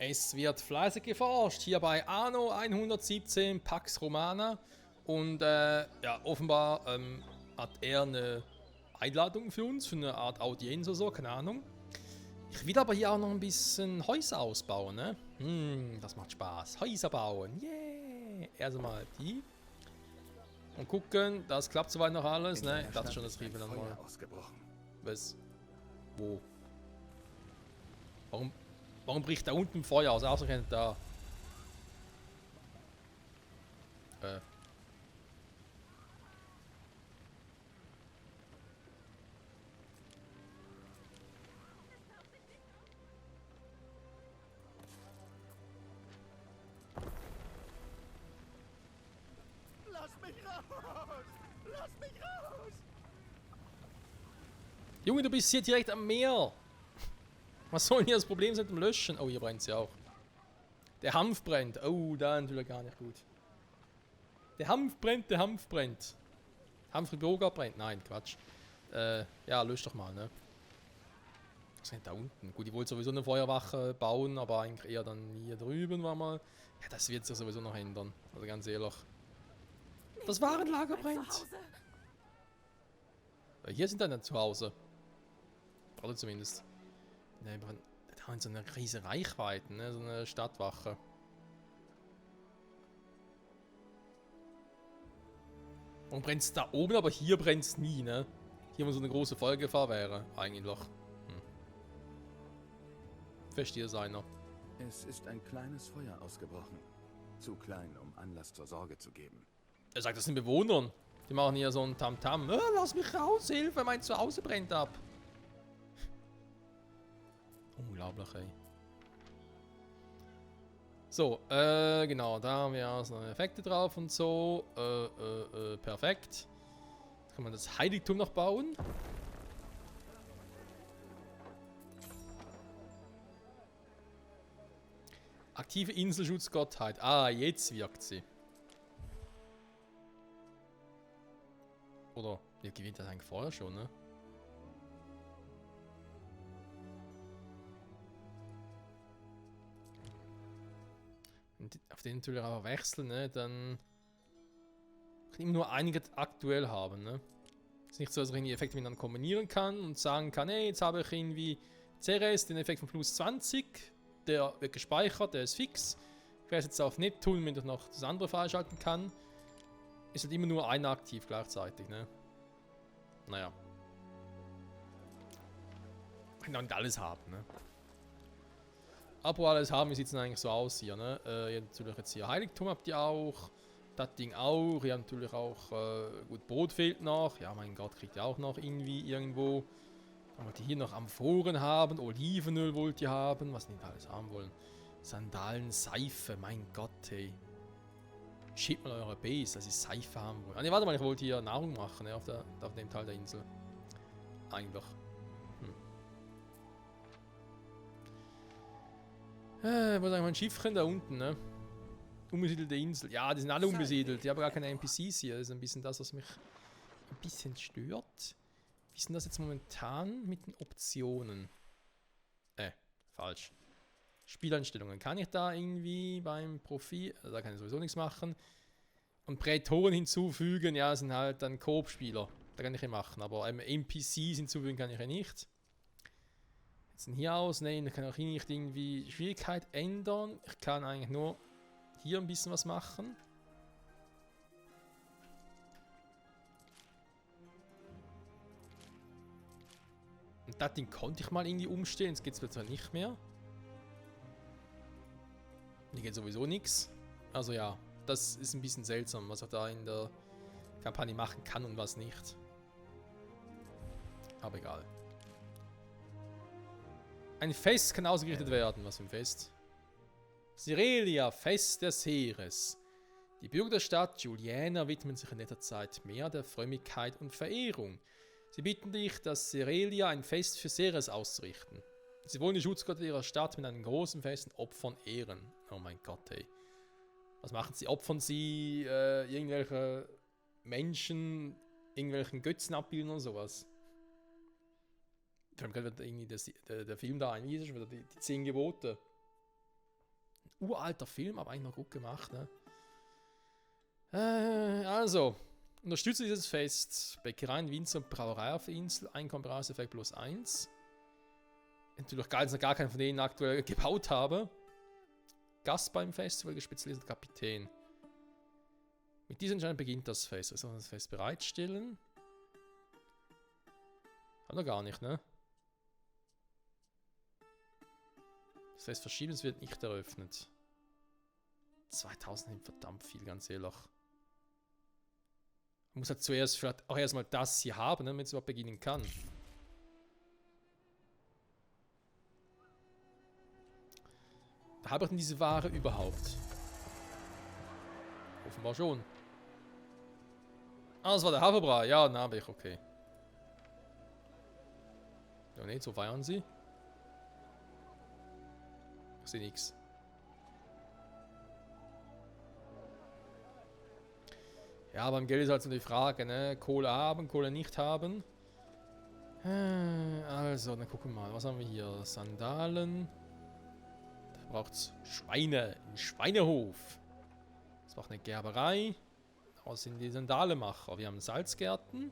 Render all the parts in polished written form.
Es wird fleißig geforscht, hier bei Anno 117 Pax Romana. Und ja, offenbar hat er eine Einladung für uns, für eine Art Audienz oder so, keine Ahnung. Ich will aber hier auch noch ein bisschen Häuser ausbauen, ne? Das macht Spaß. Häuser bauen, yeah! Erst mal die. Und gucken, das klappt soweit noch alles, ne? Ich dachte schon, das riefen dann mal. Was? Wo? Warum bricht da unten Feuer aus? Ausgerechnet da. Lass mich raus! Lass mich raus! Junge, du bist hier direkt am Meer. Was soll denn hier das Problem sein mit dem Löschen? Oh, hier brennt es ja auch. Der Hanf brennt. Oh, da natürlich gar nicht gut. Der Hanf brennt, der Hanf brennt. Hanf mit Yoga brennt. Nein, Quatsch. Ja, lösch doch mal, ne? Was ist denn da unten? Gut, ich wollte sowieso eine Feuerwache bauen, aber eigentlich eher dann hier drüben war mal. Ja, das wird sich sowieso noch ändern. Also ganz ehrlich. Das Warenlager brennt. Hier sind dann zu Hause. Oder zumindest. Ne, da haben so eine riesige Reichweite, ne? So eine Stadtwache. Und brennt es da oben, aber hier brennt es nie, ne? Hier wo so eine große Feuergefahr wäre, eigentlich. Verstehe seiner. Es ist ein kleines Feuer ausgebrochen. Zu klein, um Anlass zur Sorge zu geben. Er sagt, das sind Bewohnern. Die machen hier so ein Tamtam. Lass mich raus, Hilfe, mein Zuhause brennt ab. Unglaublich, ey. So, genau, da haben wir also noch Effekte drauf und so. Perfekt. Jetzt kann man das Heiligtum noch bauen. Aktive Inselschutzgottheit. Ah, jetzt wirkt sie. Oder, wir gewinnt das eigentlich vorher schon, ne? Und auf den natürlich auch wechseln, ne? Dann kann ich immer nur einige aktuell haben, ne? Es ist nicht so, dass ich irgendwie Effekte miteinander kombinieren kann und sagen kann, hey, jetzt habe ich irgendwie Ceres, den Effekt von plus 20, der wird gespeichert, der ist fix. Ich werde jetzt auf Neptun, wenn ich noch das andere freischalten kann. Ist halt immer nur einer aktiv gleichzeitig, ne? Naja. Kann auch nicht alles haben, ne? Apropos alles haben, wie sieht es denn eigentlich so aus hier, ne? Ihr habt natürlich jetzt hier Heiligtum habt ihr auch. Das Ding auch. Ihr habt natürlich auch, gut, Brot fehlt noch. Ja, mein Gott, kriegt ihr auch noch irgendwie irgendwo. Dann wollt ihr hier noch Amphoren haben. Olivenöl wollt ihr haben. Was nicht alles haben wollen. Sandalen, Seife, mein Gott, hey. Schickt mal eure Base, dass ihr Seife haben wollt. Ah, ne, warte mal, ich wollte hier Nahrung machen, ne, auf dem Teil der Insel. Eigentlich. Wo ist eigentlich mein Schiffchen da unten, ne? Unbesiedelte Insel. Ja, die sind alle unbesiedelt. Die haben gar keine NPCs hier. Das ist ein bisschen das, was mich ein bisschen stört. Wie ist denn das jetzt momentan mit den Optionen? Falsch. Spieleinstellungen. Kann ich da irgendwie beim Profil... Also da kann ich sowieso nichts machen. Und Prätoren hinzufügen, ja, sind halt dann Koop-Spieler. Da kann ich ja machen. Aber NPCs hinzufügen kann ich ja nicht. Jetzt sind hier aus. Nein, ich kann auch hier nicht irgendwie Schwierigkeit ändern. Ich kann eigentlich nur hier ein bisschen was machen. Und das Ding konnte ich mal irgendwie umstellen. Jetzt geht es plötzlich nicht mehr. Hier geht sowieso nichts. Also ja, das ist ein bisschen seltsam, was ich da in der Kampagne machen kann und was nicht. Aber egal. Ein Fest kann ausgerichtet werden. Was für ein Fest? Sirelia, Fest des Heeres. Die Bürger der Stadt Juliana widmen sich in letzter Zeit mehr der Frömmigkeit und Verehrung. Sie bitten dich, das Sirelia ein Fest für Ceres auszurichten. Sie wollen die Schutzgötter ihrer Stadt mit einem großen Fest und Opfern ehren. Oh mein Gott, ey. Was machen sie? Opfern sie irgendwelche Menschen, irgendwelchen Götzen abbilden oder sowas? Ich habe gerade irgendwie der Film da ein, wie ist es schon wieder? Die 10 Gebote. uralter Film, aber eigentlich noch gut gemacht, ne? Also, unterstütze dieses Fest. Bäckereien, Winzer und Brauerei auf der Insel. Einkommenbereitseffekt plus 1. Natürlich geil, dass ich gar keinen von denen aktuell gebaut habe. Gast beim Festival, gespezialisierter Kapitän. Mit diesem Entscheidung beginnt das Fest. Also das Fest bereitstellen. Haben wir gar nicht, ne? Das Fest verschieben, es wird nicht eröffnet. 2000 sind verdammt viel, ganz ehrlich. Man muss halt zuerst vielleicht auch erstmal das hier haben, damit es überhaupt beginnen kann. Habe ich denn diese Ware überhaupt? Offenbar schon. Ah, das war der Haferbrei. Ja, den habe ich, okay. Ja, nicht, so feiern sie. Ich sehe nichts. Ja, beim Geld ist halt so die Frage, ne? Kohle haben, Kohle nicht haben. Also, dann gucken wir mal. Was haben wir hier? Sandalen. Da braucht es Schweine. Ein Schweinehof. Das braucht eine Gerberei. Daraus sind die Sandalenmacher. Wir haben Salzgärten.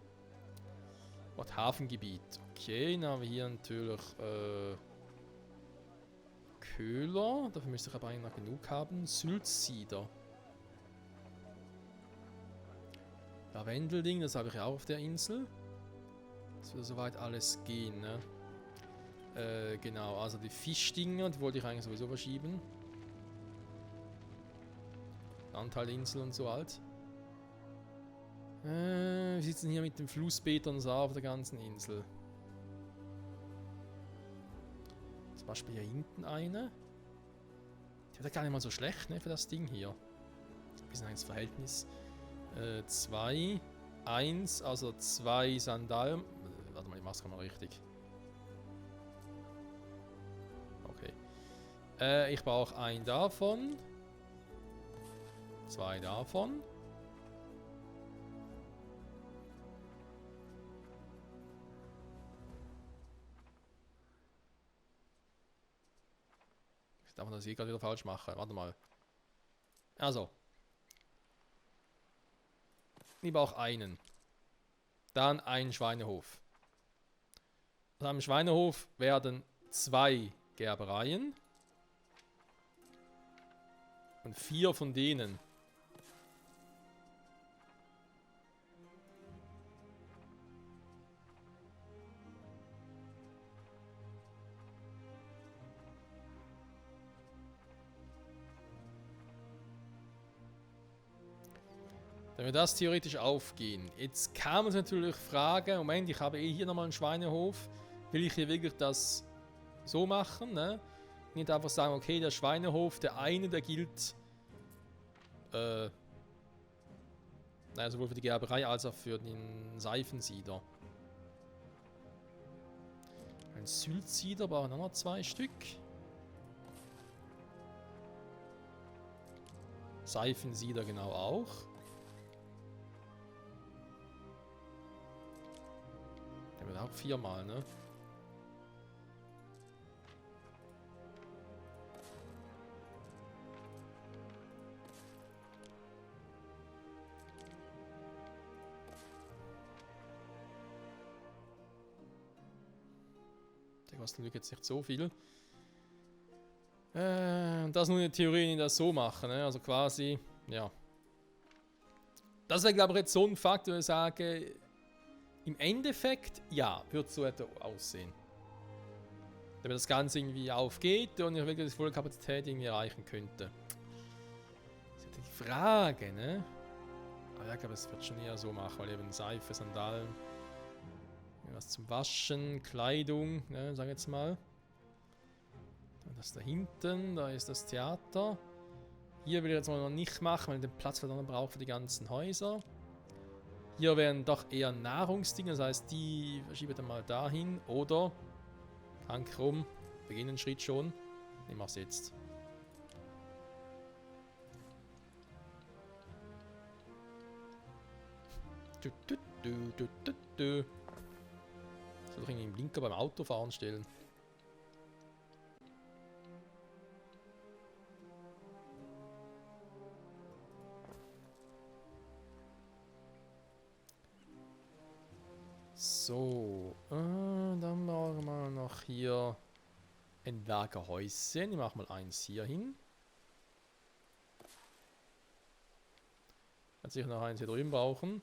Und Hafengebiet. Okay, dann haben wir hier natürlich Köhler. Dafür müsste ich aber eigentlich noch genug haben. Syltsieder. Lavendelding, das habe ich auch auf der Insel. Das würde soweit alles gehen, ne? Genau, also die Fischdinger, die wollte ich eigentlich sowieso verschieben. Landteilinsel und so halt. Wie sieht es denn hier mit dem Flussbetern so auf der ganzen Insel? Zum Beispiel hier hinten eine. Die wird ja gar nicht mal so schlecht, ne, für das Ding hier. Ein bisschen ins Verhältnis. 2, 1, also 2 Sandalen. Warte mal, ich mach's mal richtig. Okay. Ich brauche einen davon. 2 davon. Ich darf das hier gerade wieder falsch machen. Warte mal. Also. Ich brauche einen. Dann einen Schweinehof. Also am Schweinehof werden 2 Gerbereien. Und 4 von denen. Dann wird das theoretisch aufgehen. Jetzt kann man sich natürlich fragen, Moment, ich habe hier nochmal einen Schweinehof. Will ich hier wirklich das so machen, ne? Nicht einfach sagen, okay, der Schweinehof, der eine, der gilt naja, sowohl für die Gerberei als auch für den Seifensieder. Ein Syltsieder brauchen auch noch 2 Stück. Seifensieder genau auch. Der wird auch 4-mal, ne? Der kostet natürlich jetzt nicht so viel. Und das nur eine Theorie, die das so machen, ne? Also quasi, ja. Das wäre, glaube ich, jetzt so ein Fakt, wo ich sage, im Endeffekt, ja, wird so etwa aussehen. Damit das Ganze irgendwie aufgeht und ich wirklich die volle Kapazität irgendwie erreichen könnte. Das ist ja die Frage, ne? Aber ja, ich glaube, es wird schon eher so machen, weil eben Seife, Sandalen, was zum Waschen, Kleidung, ne, sag jetzt mal. Das da hinten, da ist das Theater. Hier will ich jetzt mal noch nicht machen, weil ich den Platz dann brauche für die ganzen Häuser. Hier wären doch eher Nahrungsdinge, das heißt, die verschiebe ich dann mal dahin. Oder, Hank rum, beginnen einen Schritt schon. Ich mach's jetzt. Soll doch irgendwie einen Blinker beim Autofahren stellen. So, dann machen wir noch hier ein Lagerhäuschen. Ich mache mal eins hier hin. Kann sicher noch eins hier drüben brauchen.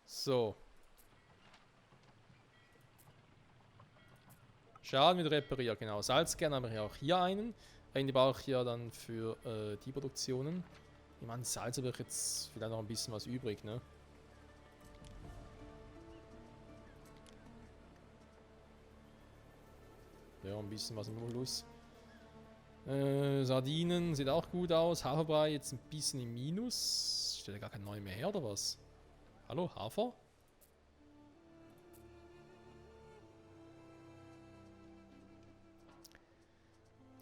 So. Schaden wieder repariert, genau. Salzkern haben wir ja auch hier einen. Den brauche ich ja dann für die Produktionen. Ich meine, Salz habe ich jetzt vielleicht noch ein bisschen was übrig, ne? Ja, ein bisschen was im Plus. Sardinen sieht auch gut aus. Haferbrei jetzt ein bisschen im Minus. Stellt ja gar kein neu mehr her, oder was? Hallo, Hafer?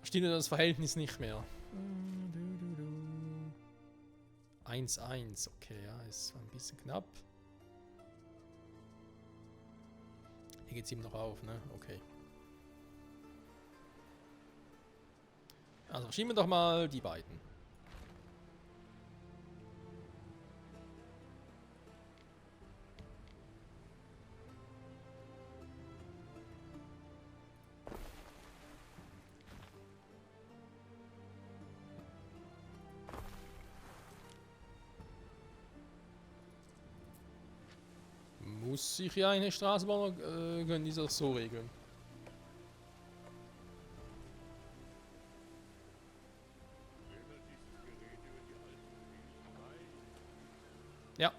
Stimmt das Verhältnis nicht mehr. 1-1, okay, ja, ist ein bisschen knapp. Hier geht es ihm noch auf, ne? Okay. Also schieben wir doch mal die beiden. Muss ich ja eine Straßenbahn können die das so regeln? Ja.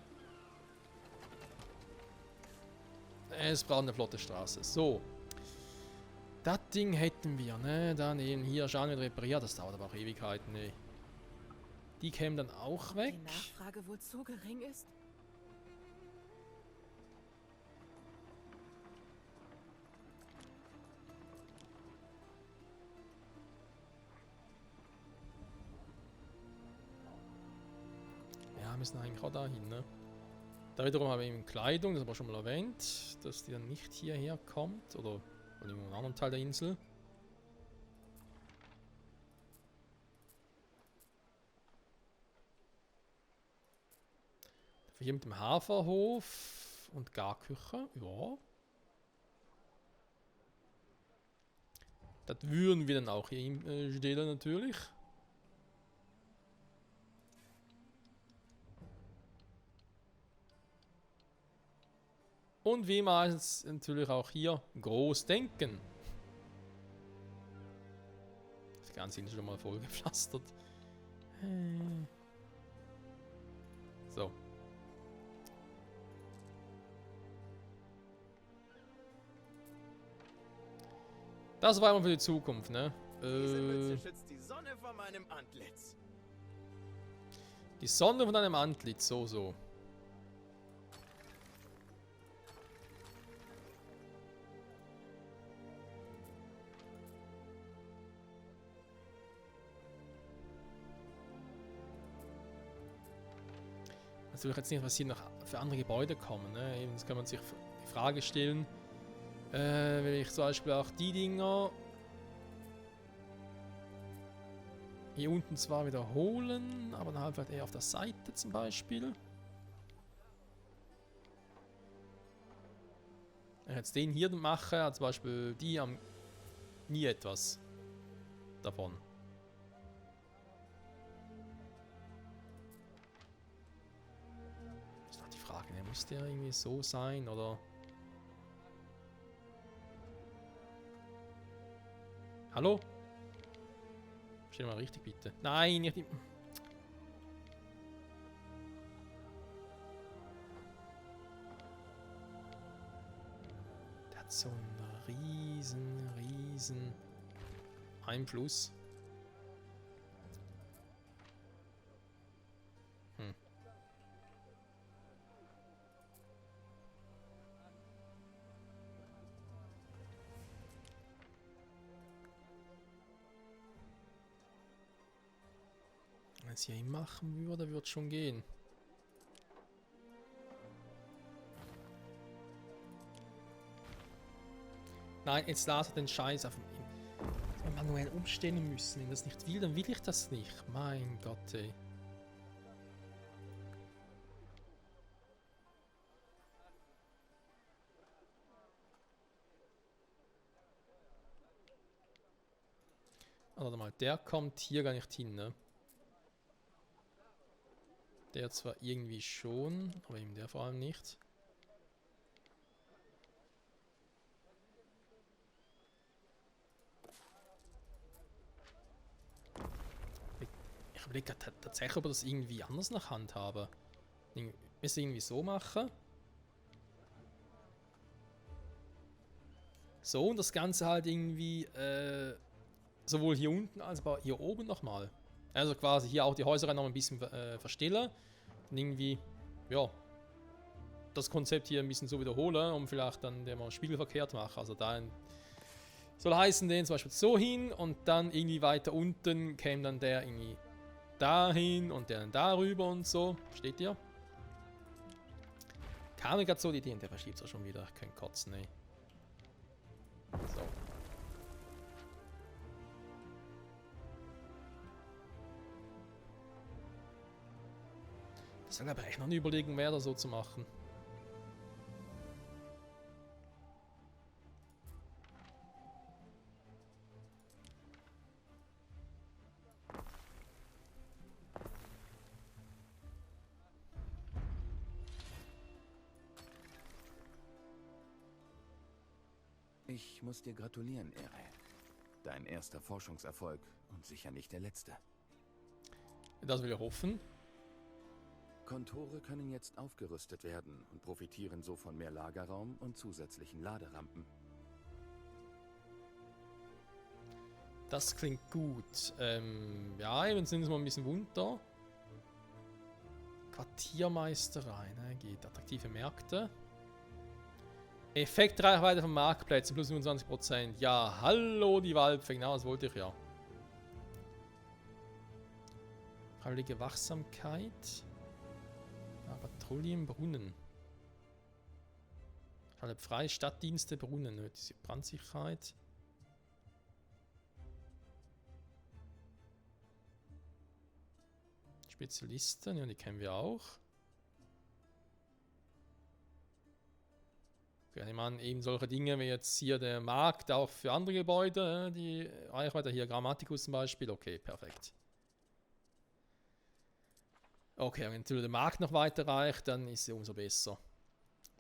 Es braucht eine flotte Straße. So. Das Ding hätten wir, ne? Dann eben hier schauen wir repariert. Das dauert aber auch Ewigkeiten, ne? Die kämen dann auch weg. Die Nachfrage wohl zu gering ist? Ja, wir müssen eigentlich auch dahin, ne? Da wiederum haben wir eben Kleidung, das haben wir schon mal erwähnt, dass die dann nicht hierher kommt oder von irgendeinem anderen Teil der Insel. Hier mit dem Haferhof und Garküche, ja. Das würden wir dann auch hier stellen natürlich. Und wie meistens natürlich auch hier groß denken. Das Ganze ist schon mal vollgepflastert. So. Das war immer für die Zukunft, ne? Diese Mütze schützt die Sonne vor meinem Antlitz. Die Sonne von deinem Antlitz, so. Also ich jetzt nicht, was hier noch für andere Gebäude kommen. Ne? Eben, das kann man sich die Frage stellen. Wenn ich zum Beispiel auch die Dinger hier unten zwar wiederholen, aber dann halt eher auf der Seite zum Beispiel. Wenn ich jetzt den hier mache, hat zum Beispiel die haben nie etwas davon. Ist doch die Frage, ne? Muss der irgendwie so sein oder? Hallo? Stell mal richtig bitte. Nein, nicht die. Der hat so einen riesen Einfluss. Wenn ich es hier machen würde, würde es schon gehen. Nein, jetzt lass den Scheiß auf manuell umstellen müssen. Wenn das nicht will, dann will ich das nicht. Mein Gott, ey. Warte mal, der kommt hier gar nicht hin, ne? Der zwar irgendwie schon, aber eben der vor allem nicht. Ich überlege tatsächlich, ob ich das irgendwie anders nach Hand habe. Wir es irgendwie so machen. So, und das Ganze halt irgendwie sowohl hier unten als auch hier oben nochmal. Also quasi hier auch die Häuser noch ein bisschen verstellen. Und irgendwie, ja, das Konzept hier ein bisschen so wiederholen, um vielleicht dann den mal spiegelverkehrt machen. Also da soll heißen, den zum Beispiel so hin und dann irgendwie weiter unten käme dann der irgendwie dahin und der dann darüber und so. Steht ihr? Kam mir gerade so die Idee und der verschiebt es auch schon wieder. Ich kann kotzen, ey. So. Das wäre aber echt noch eine Überlegung wert, das so zu machen. Ich muss dir gratulieren, Ere. Dein erster Forschungserfolg und sicher nicht der letzte. Das will ich hoffen. Kontore können jetzt aufgerüstet werden und profitieren so von mehr Lagerraum und zusätzlichen Laderampen. Das klingt gut. Ja, eben sind es mal ein bisschen runter. Quartiermeisterei, ne? Geht. Attraktive Märkte. Effektreichweite von Marktplätzen plus 25%. Ja, hallo die Waldfee, genau das wollte ich ja. Freiwillige Wachsamkeit. Ja, Patrouillen, Brunnen. Alle freie Stadtdienste, Brunnen. Nötige Brandsicherheit. Spezialisten, ja, die kennen wir auch. Okay, ich meine, eben solche Dinge wie jetzt hier der Markt auch für andere Gebäude, die Reichweite hier, Grammaticus zum Beispiel, okay, perfekt. Okay, wenn natürlich der Markt noch weiter reicht, dann ist es umso besser.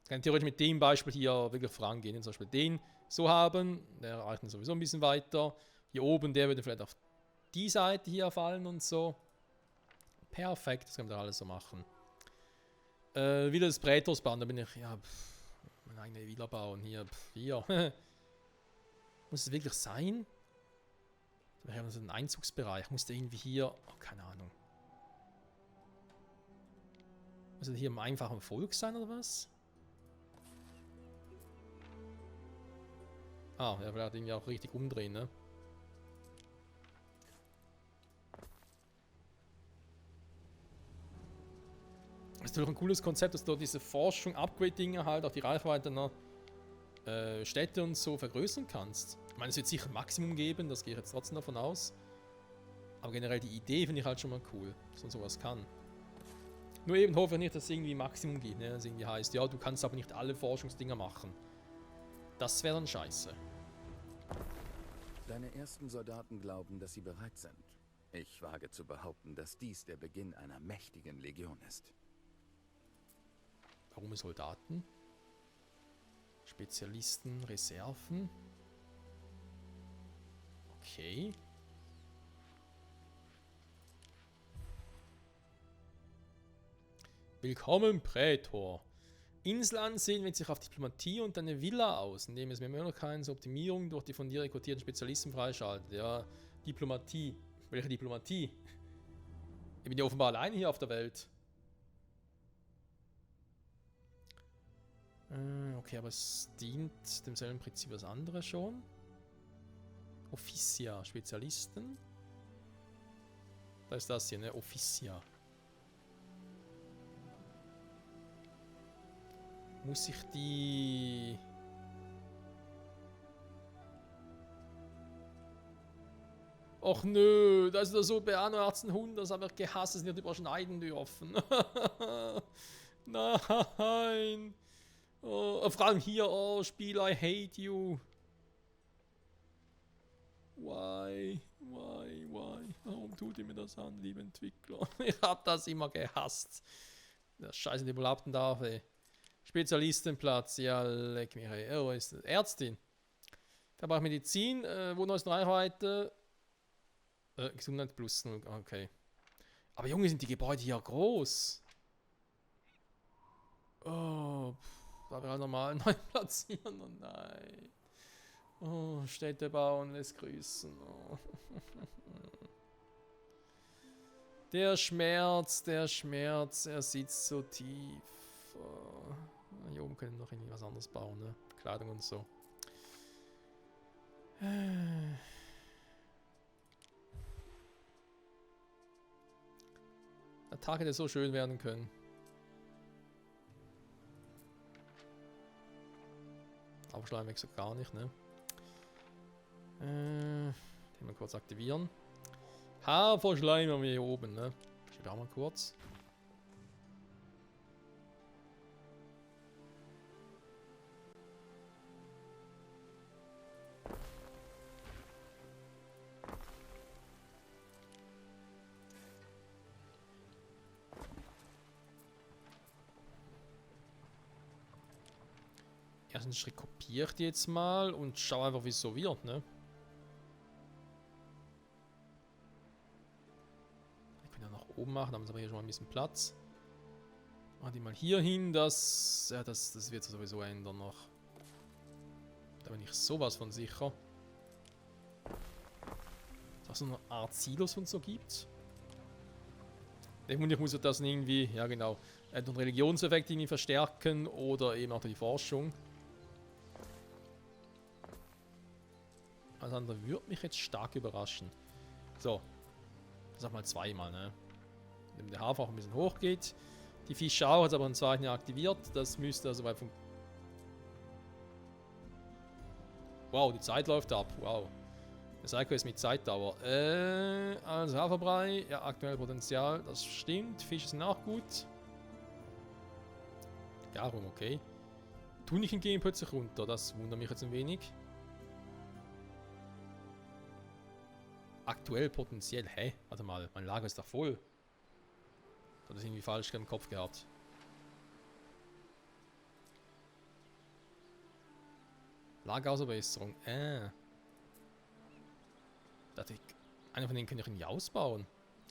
Ich kann theoretisch mit dem Beispiel hier wirklich vorangehen, zum Beispiel den so haben, der reicht dann sowieso ein bisschen weiter. Hier oben, der würde vielleicht auf die Seite hier fallen und so. Perfekt, das können wir alles so machen. Wieder das Prätorsbahn, da bin ich, ja, meine eigene Villa bauen, hier, hier. Muss es wirklich sein? Wir haben so einen Einzugsbereich, muss der irgendwie hier, oh, keine Ahnung. Muss er hier im einfachen Volk sein oder was? Ah, ja, vielleicht irgendwie auch richtig umdrehen, ne? Das ist natürlich ein cooles Konzept, dass du diese Forschung, Upgrade-Dinge halt, auch die Reichweite einer Städte und so vergrößern kannst. Ich meine, es wird sicher ein Maximum geben, das gehe ich jetzt trotzdem davon aus. Aber generell die Idee finde ich halt schon mal cool, dass man sowas kann. Nur eben hoffe ich nicht, dass es irgendwie ein Maximum gibt, ne? Das irgendwie heißt, ja, du kannst aber nicht alle Forschungsdinger machen. Das wäre dann scheiße. Deine ersten Soldaten glauben, dass sie bereit sind. Ich wage zu behaupten, dass dies der Beginn einer mächtigen Legion ist. Warum Soldaten? Spezialisten, Reserven. Okay. Willkommen, Prätor. Insel ansehen wählt sich auf Diplomatie und eine Villa aus, indem es mehr Möglichkeiten zur Optimierung durch die von dir rekrutierten Spezialisten freischaltet. Ja, Diplomatie. Welche Diplomatie? Ich bin ja offenbar alleine hier auf der Welt. Okay, aber es dient demselben Prinzip wie das andere schon. Officia, Spezialisten. Da ist das hier, ne? Officia. Muss ich die... Och nö, das ist so bei Anno 1800, das habe ich gehasst, dass sie nicht überschneiden dürfen. Nein. Oh, vor allem hier, oh, Spiel, I hate you. Why? Why? Warum tut ihr mir das an, liebe Entwickler? Ich hab das immer gehasst. Das scheiße überhaupt darf, ey. Spezialistenplatz, ja, leck mich, ey. Oh, ist das? Ärztin. Verbraucht Medizin, Wohnhaus in Reichweite. Gesundheit plus 0, okay. Aber Junge, sind die Gebäude hier groß. Oh, da wäre normal neu platzieren, oh nein. Oh, Städte bauen, lässt grüßen. Oh. Der Schmerz, er sitzt so tief. Oh. Hier oben können wir noch irgendwie was anderes bauen, ne? Kleidung und so. Der Tag hätte so schön werden können. Aber Schleim wechselt gar nicht, ne? Den mal kurz aktivieren. Haferschleim haben wir hier oben, ne? Ich auch mal kurz. Ersten Schritt kopiere ich die jetzt mal und schau einfach, wie es so wird, ne? Ich kann ja nach oben machen, dann haben wir aber hier schon mal ein bisschen Platz. Machen die mal hier hin, das wird sich sowieso ändern noch. Da bin ich sowas von sicher. Dass es so eine Art Silos und so gibt. Ich muss das irgendwie, ja genau, den Religionseffekt irgendwie verstärken oder eben auch die Forschung. Also andere würde mich jetzt stark überraschen. So. Sag mal zweimal, ne? Wenn der Hafer auch ein bisschen hoch geht. Die Fische auch, hat aber im zweiten Jahr aktiviert. Das müsste also weit funktionieren. Wow, die Zeit läuft ab. Wow. Der Psycho ist mit Zeitdauer. Also Haferbrei. Ja, aktuell Potenzial. Das stimmt. Fische sind auch gut. Garum, okay. Tunichen gehen plötzlich runter. Das wundert mich jetzt ein wenig. Aktuell potenziell. Hä? Warte mal, mein Lager ist doch voll. Ich habe das irgendwie falsch im Kopf gehabt. Lagerverbesserung. Einer von denen kann ich nicht ausbauen.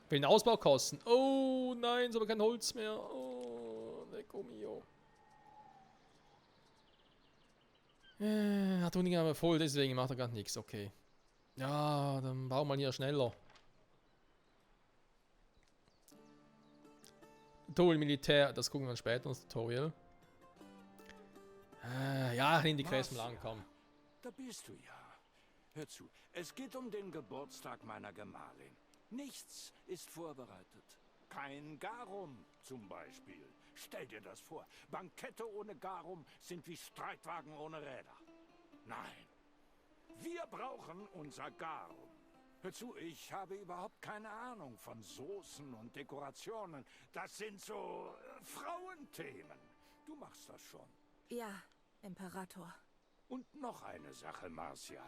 Will den Ausbau kosten. Oh nein, ist aber kein Holz mehr. Oh, lecco mio. Hat Honig aber voll, deswegen macht er gar nichts. Okay. Ja, dann bauen wir hier schneller. Tutorial Militär, das gucken wir dann später ins Tutorial. Ja, in die Quest mal ankommen. Da bist du ja. Hör zu, es geht um den Geburtstag meiner Gemahlin. Nichts ist vorbereitet. Kein Garum zum Beispiel. Stell dir das vor. Bankette ohne Garum sind wie Streitwagen ohne Räder. Nein. Wir brauchen unser Garum. Hör zu, ich habe überhaupt keine Ahnung von Soßen und Dekorationen. Das sind so Frauenthemen. Du machst das schon. Ja, Imperator. Und noch eine Sache, Marcia.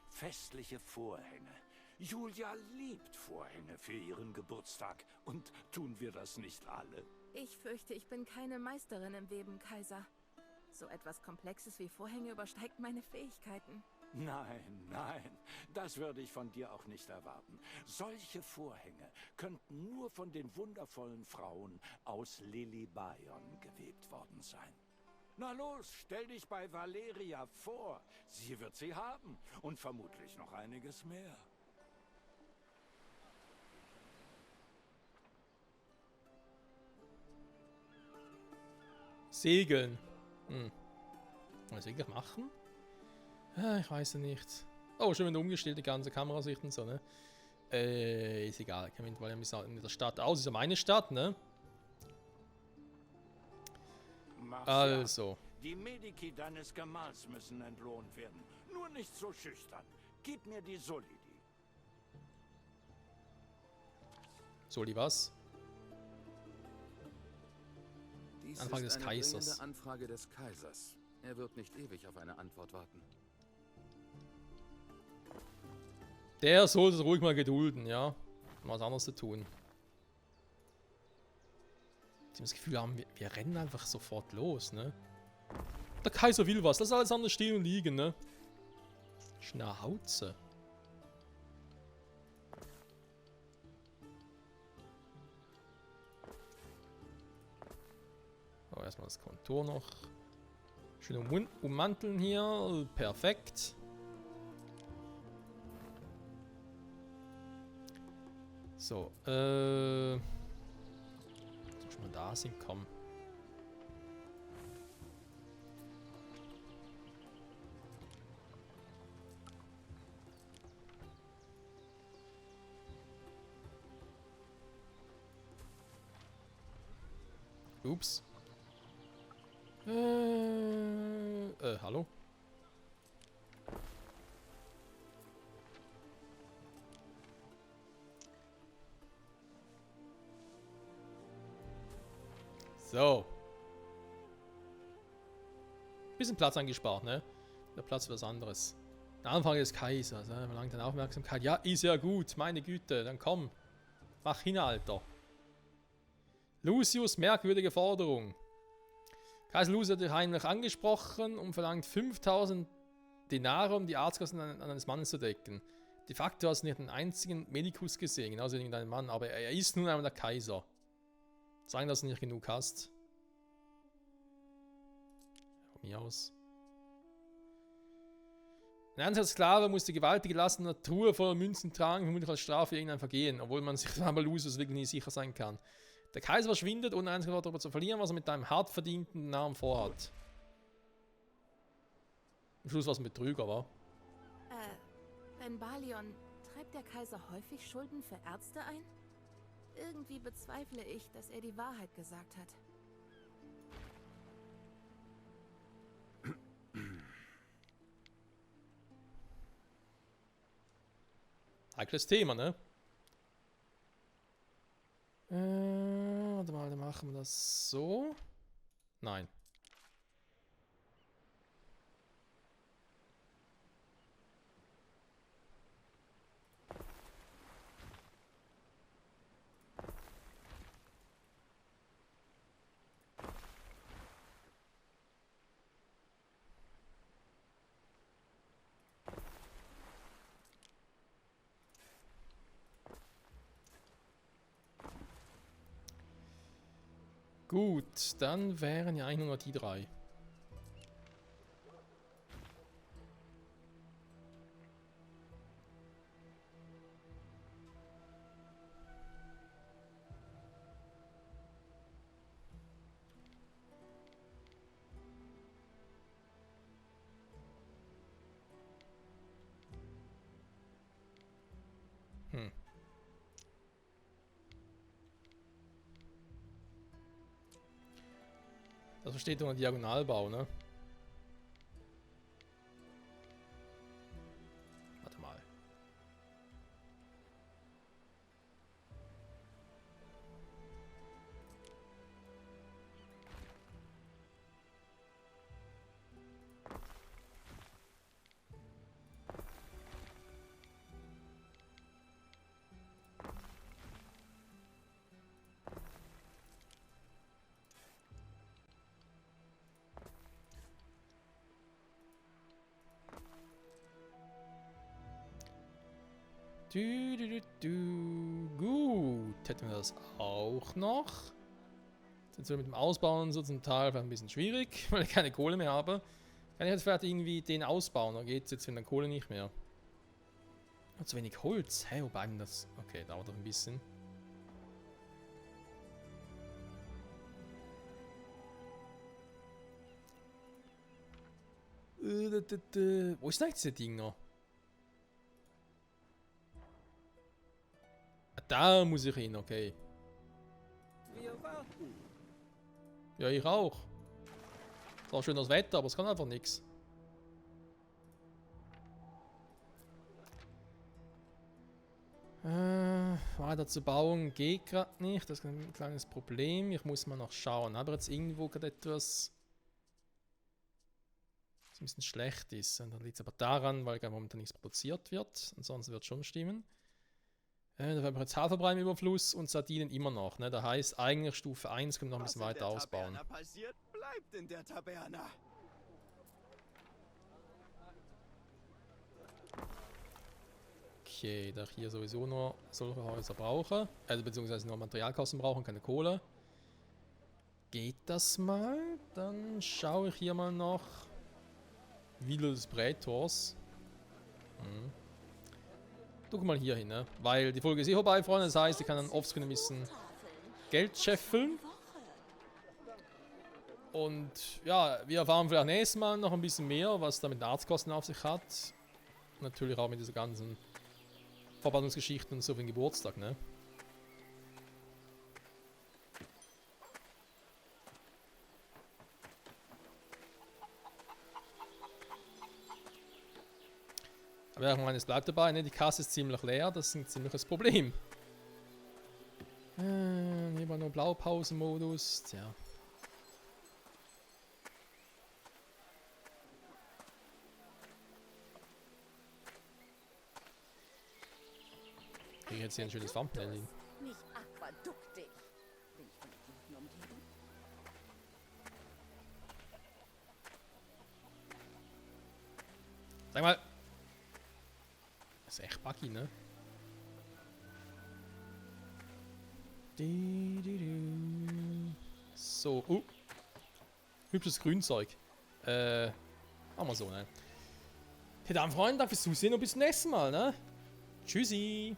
Festliche Vorhänge. Julia liebt Vorhänge für ihren Geburtstag. Und tun wir das nicht alle? Ich fürchte, ich bin keine Meisterin im Weben, Kaiser. So etwas Komplexes wie Vorhänge übersteigt meine Fähigkeiten. Nein, nein, das würde ich von dir auch nicht erwarten. Solche Vorhänge könnten nur von den wundervollen Frauen aus Lilybaeon gewebt worden sein. Na los, stell dich bei Valeria vor. Sie wird sie haben und vermutlich noch einiges mehr. Segeln. Was will ich machen? Ich weiß ja nicht. Oh, schon wieder umgestellt, die ganze Kamerasicht und so, ne? Ist egal. Ich kann mal in der Stadt aus. Ist ja meine Stadt, ne? Also. Die Mediki deines Gemahls müssen entlohnt werden. Nur nicht so schüchtern. Gib mir die Solidi. Soli was? Dies Anfrage des ist eine Kaisers. dringende Anfrage des Kaisers. Er wird nicht ewig auf eine Antwort warten. Der soll es ruhig mal gedulden, ja. mal was anderes zu tun. Ich habe das Gefühl, wir rennen einfach sofort los, ne? Der Kaiser will was, lass alles andere stehen und liegen, ne? Schnauze. So, erstmal das Kontor noch. Schön ummanteln hier. Perfekt. So, soll schon mal da sind, komm. Ups. Hallo? So. Bisschen Platz angespart, ne? Der Platz für was anderes. Der Anfang des Kaisers, verlangt eine Aufmerksamkeit. Ja, ist ja gut, meine Güte, dann komm. Mach hin, Alter. Lucius, merkwürdige Forderung. Kaiser Lucius hat dich heimlich angesprochen und verlangt 5000 Denare, um die Arztkosten eines Mannes zu decken. De facto hast du nicht einen einzigen Medikus gesehen, genauso wie dein Mann, aber er ist nun einmal der Kaiser. Sagen, dass du nicht genug hast. Von mir aus. Ein einziger Sklave muss die gewaltig gelassene Truhe voller Münzen tragen, vermutlich als Strafe für irgendein Vergehen, obwohl man sich bei Lucius wirklich nie sicher sein kann. Der Kaiser verschwindet, ohne ein einziges Wort darüber zu verlieren, was er mit deinem hart verdienten Namen vorhat. Am Schluss war es ein Betrüger, war? Ben Balion, treibt der Kaiser häufig Schulden für Ärzte ein? Irgendwie bezweifle ich, dass er die Wahrheit gesagt hat. Heikles Thema, ne? Warte mal, dann machen wir das so. Nein. Gut, dann wären ja eigentlich nur die drei. Das steht unter Diagonalbau, ne? Warte mal. Gut, hätten wir das auch noch. Jetzt sind wir mit dem Ausbauen so zum Teil ein bisschen schwierig, weil ich keine Kohle mehr habe. Kann ich jetzt vielleicht irgendwie den ausbauen, dann geht es jetzt mit der Kohle nicht mehr. Und zu wenig Holz. Hä, wobei denn das... Okay, dauert doch ein bisschen. Wo ist denn eigentlich diese Dinger? Da muss ich hin, okay. Wir warten. Ja, ich auch. Es war schön das Wetter, aber es kann einfach nichts. Weiter zu bauen geht gerade nicht. Das ist ein kleines Problem. Ich muss mal noch schauen. Aber jetzt irgendwo gerade etwas, das ein bisschen schlecht ist. Und dann liegt es aber daran, weil momentan nichts produziert wird. Ansonsten wird es schon stimmen. Da haben wir jetzt Haferbrei im Überfluss und Sardinen immer noch. Ne? Das heißt, eigentlich Stufe 1 können wir noch ein bisschen weiter ausbauen. Was in der Taberna passiert, bleibt in der Taberna. Okay, da ich hier sowieso nur solche Häuser brauche, also beziehungsweise nur Materialkosten brauchen, keine Kohle. Geht das mal? Dann schaue ich hier mal noch. Villa des Prätors. Guck mal hier hin, ne? Weil die Folge ist eh vorbei, Freunde. Das heißt, ich kann dann offscreen ein bisschen Geld scheffeln. Und ja, wir erfahren vielleicht nächstes Mal noch ein bisschen mehr, was da mit den Arztkosten auf sich hat. Natürlich auch mit dieser ganzen Verbandungsgeschichten und so für den Geburtstag, ne? Aber ja, ich meine, es bleibt dabei, ne? Die Kasse ist ziemlich leer, das ist ein ziemliches Problem. Hier war nur Blaupausenmodus, tja. Hier jetzt hier ein schönes Thumbnail hin. Nicht aquaduktig. Bin ich von der guten Umgebung? Sag mal. Das ist echt buggy, ne? So, hübsches Grünzeug. Machen wir so, ne? Hey, dann Freunde, danke fürs Zusehen und bis zum nächsten Mal, ne? Tschüssi!